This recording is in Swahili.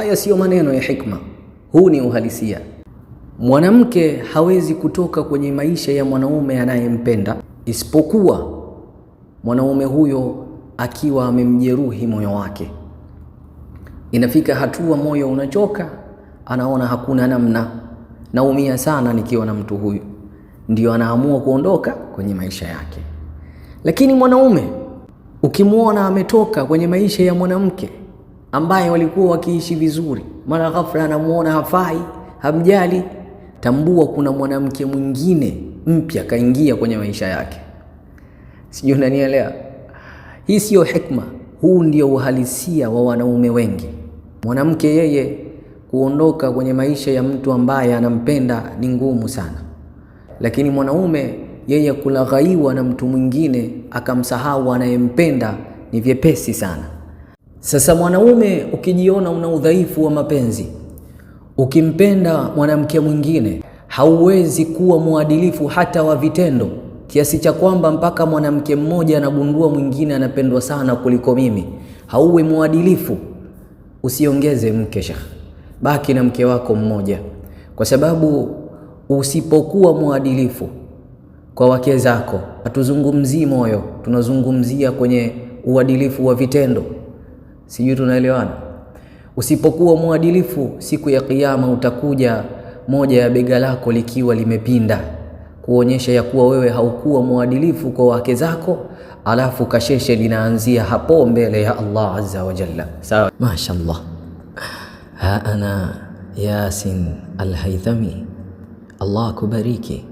Haya sio maneno ya hikma, huu ni uhalisia. Mwanamke hawezi kutoka kwenye maisha ya mwanaume anayempenda isipokuwa mwanaume huyo akiwa amemjeruhi moyo wake. Inafika hatua moyo unachoka, anaona hakuna namna, naumia sana nikiwa na mtu huyu, ndio anaamua kuondoka kwenye maisha yake. Lakini mwanaume ukimwona ametoka kwenye maisha ya mwanamke ambaye walikuwa wakiishi vizuri, mara ghafla anamuona hafai, hamjali, tambua kuna mwanamke mwingine mpya kaingia kwenye maisha yake. Sijui unanielewa? Hii sio hikma, huu ndio uhalisia wa wanaume wengi. Mwanamke yeye kuondoka kwenye maisha ya mtu ambaye anampenda ni ngumu sana, lakini mwanaume yeye kulaghaiwa na mtu mwingine akamsahau anayempenda ni vyepesi sana. Sasa mwanaume ukijiona una udhaifu wa mapenzi, ukimpenda mwanamke mwingine, hauwezi kuwa mwadilifu hata wa vitendo, kiasi cha kwamba mpaka mwanamke mmoja anagundua mwingine anapendwa sana kuliko mimi, hauwe mwadilifu. Usiongeze mke shekh, baki na mke wako mmoja, kwa sababu usipokuwa mwadilifu kwa wake zako, hatuzungumzii moyo, tunazungumzia kwenye uadilifu wa vitendo. Sijui tunaelewana? Usipokuwa mwadilifu, siku ya kiyama utakuja moja ya bega lako likiwa limepinda, kuonyesha ya kuwa wewe haukuwa mwadilifu kwa wake zako, alafu kasheshe linaanzia hapo mbele ya Allah azza wa jalla. Sawa? Mashaallah. Ana Yasin Al-Haythami, Allah kubariki.